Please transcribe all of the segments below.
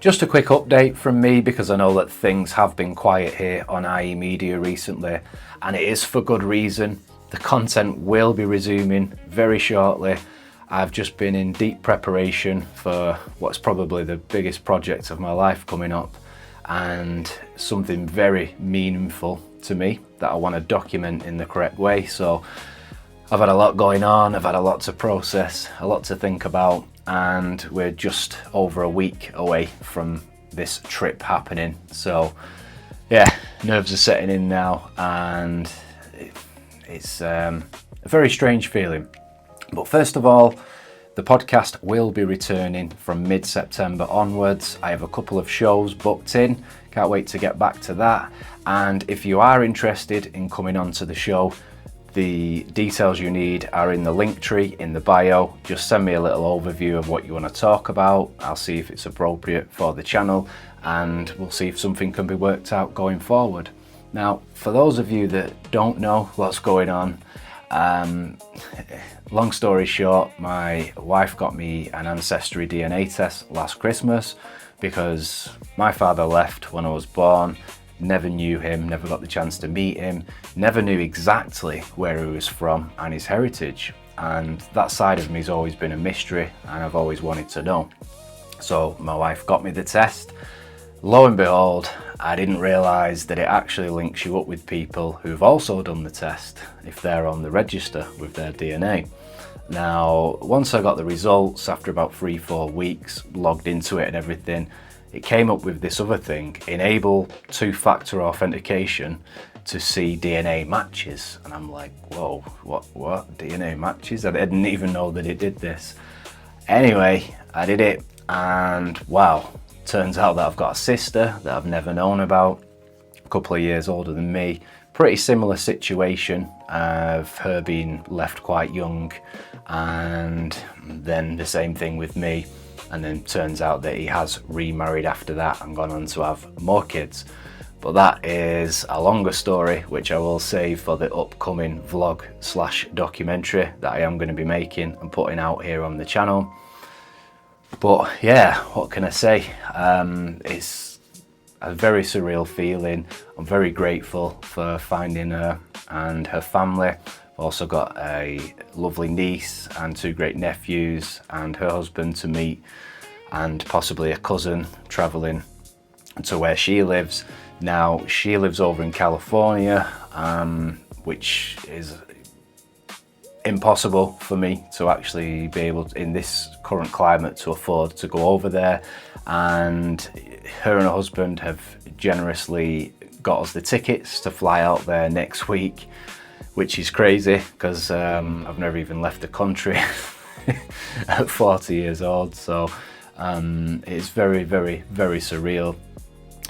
Just a quick update from me, because I know that things have been quiet here on IE Media recently, and it is for good reason. The content will be resuming very shortly. I've just been in deep preparation for what's probably the biggest project of my life coming up, and something very meaningful to me that I want to document in the correct way. So I've had a lot going on, I've had a lot to process, a lot to think about, and we're just over a week away from this trip happening. So yeah, nerves are setting in now, and it's a very strange feeling. But first of all, the podcast will be returning from mid-September onwards. I have a couple of shows booked in, can't wait to get back to that. And if you are interested in coming on to the show, the details you need are in the link tree in the bio. Just send me a little overview of what you want to talk about. I'll see if it's appropriate for the channel, and we'll see if something can be worked out going forward. Now, for those of you that don't know what's going on, long story short, my wife got me an Ancestry DNA test last Christmas because my father left when I was born. Never knew him, never got the chance to meet him, never knew exactly where he was from and his heritage. And that side of me has always been a mystery, and I've always wanted to know. So my wife got me the test. Lo and behold, I didn't realise that it actually links you up with people who've also done the test if they're on the register with their DNA. Now, once I got the results, after about 3-4 weeks, logged into it and everything, it came up with this other thing: enable two-factor authentication to see DNA matches. And I'm like, whoa, what? DNA matches? I didn't even know that it did this. Anyway, I did it, and wow, turns out that I've got a sister that I've never known about, a couple of years older than me. Pretty similar situation of her being left quite young, and then the same thing with me. And then turns out that he has remarried after that and gone on to have more kids. But that is a longer story, which I will save for the upcoming vlog / documentary that I am going to be making and putting out here on the channel. But yeah, what can I say? It's a very surreal feeling. I'm very grateful for finding her and her family. I've also got a lovely niece and 2 great nephews and her husband to meet, and possibly a cousin travelling to where she lives. Now, she lives over in California, which is impossible for me to actually be able to, in this current climate, to afford to go over there. And her and her husband have generously got us the tickets to fly out there next week, which is crazy because I've never even left the country at 40 years old. So it's very, very, very surreal.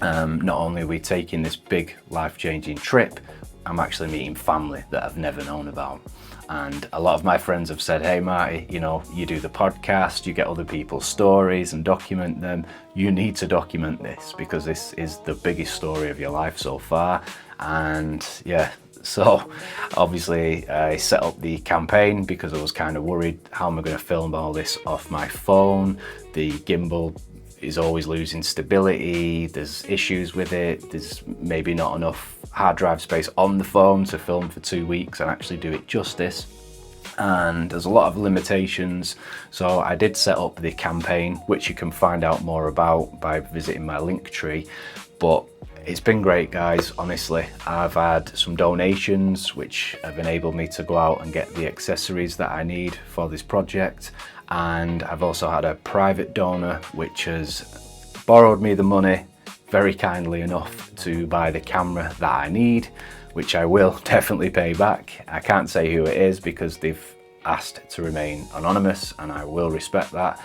Not only are we taking this big life-changing trip, I'm actually meeting family that I've never known about. And a lot of my friends have said, hey Marty, you know, you do the podcast, you get other people's stories and document them. You need to document this because this is the biggest story of your life so far. And yeah, so obviously I set up the campaign because I was kind of worried, how am I going to film all this off my phone? The gimbal is always losing stability, there's issues with it, there's maybe not enough hard drive space on the phone to film for 2 weeks and actually do it justice. And there's a lot of limitations. So I did set up the campaign, which you can find out more about by visiting my link tree. But it's been great, guys, honestly. I've had some donations which have enabled me to go out and get the accessories that I need for this project. And I've also had a private donor which has borrowed me the money very kindly enough to buy the camera that I need, which I will definitely pay back. I can't say who it is because they've asked to remain anonymous, and I will respect that.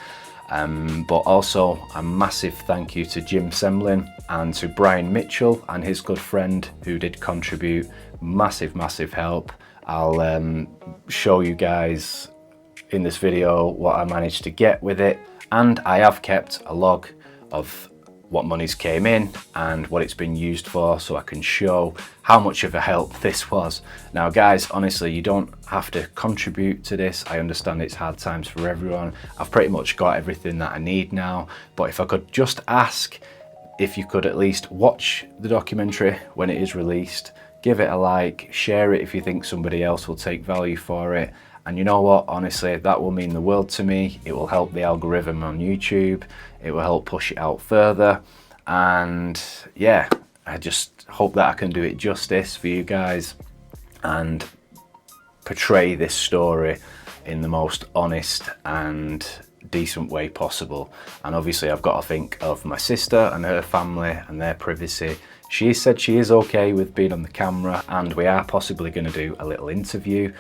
But also a massive thank you to Jim Semlin and to Brian Mitchell and his good friend who did contribute. Massive help. I'll show you guys in this video what I managed to get with it, and I have kept a log of what monies came in and what it's been used for, so I can show how much of a help this was. Now guys, honestly, you don't have to contribute to this. I understand it's hard times for everyone. I've pretty much got everything that I need now, but if I could just ask if you could at least watch the documentary when it is released, give it a like, share it if you think somebody else will take value for it. And you know what, honestly, that will mean the world to me. It will help the algorithm on YouTube. It will help push it out further. And yeah, I just hope that I can do it justice for you guys and portray this story in the most honest and decent way possible. And obviously I've got to think of my sister and her family and their privacy. She said she is okay with being on the camera, and we are possibly going to do a little interview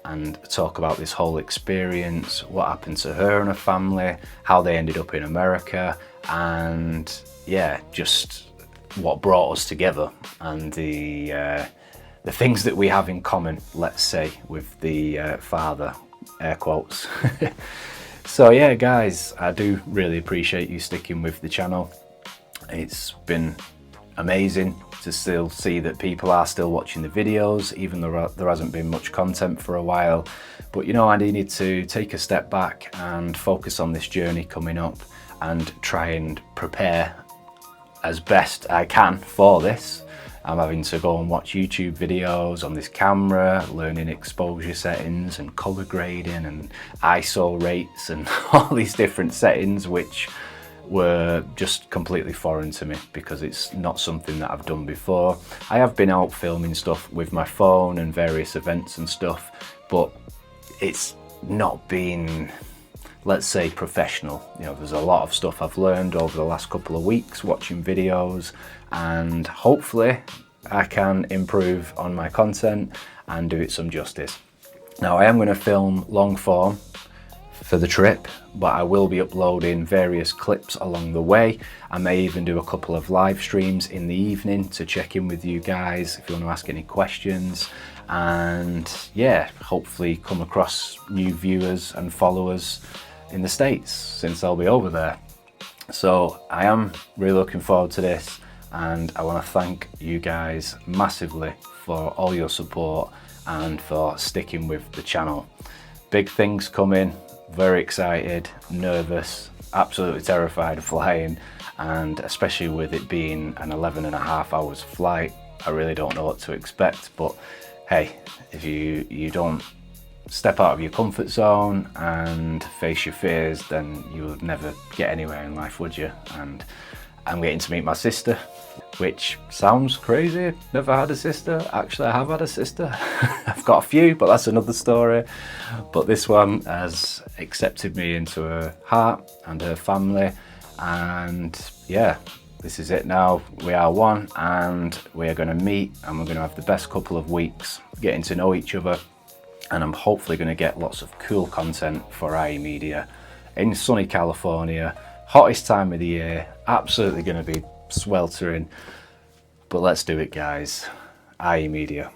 and talk about this whole experience, what happened to her and her family, how they ended up in America, and yeah, just what brought us together and the things that we have in common, let's say, with the father, air quotes. So yeah guys, I do really appreciate you sticking with the channel. It's been amazing to still see that people are still watching the videos, even though there hasn't been much content for a while. But you know, I needed to take a step back and focus on this journey coming up and try and prepare as best I can for this. I'm having to go and watch YouTube videos on this camera, learning exposure settings and color grading and ISO rates and all these different settings, which were just completely foreign to me because it's not something that I've done before. I have been out filming stuff with my phone and various events and stuff, but it's not been, let's say, professional. You know, there's a lot of stuff I've learned over the last couple of weeks watching videos, and hopefully I can improve on my content and do it some justice. Now I am going to film long form for the trip, but I will be uploading various clips along the way. I may even do a couple of live streams in the evening to check in with you guys if you want to ask any questions, and yeah, hopefully come across new viewers and followers in the States since I'll be over there. So I am really looking forward to this, and I want to thank you guys massively for all your support and for sticking with the channel. Big things coming. Very excited, nervous, absolutely terrified of flying, and especially with it being an 11.5 hours flight, I really don't know what to expect. But hey, if you don't step out of your comfort zone and face your fears, then you would never get anywhere in life, would you? And I'm getting to meet my sister, which sounds crazy. Never had a sister. Actually, I have had a sister. I've got a few, but that's another story. But this one has accepted me into her heart and her family. And yeah, this is it now. We are one, and we are going to meet, and we're going to have the best couple of weeks getting to know each other. And I'm hopefully going to get lots of cool content for IE Media in sunny California. Hottest time of the year, absolutely going to be sweltering, but let's do it guys. IE Media.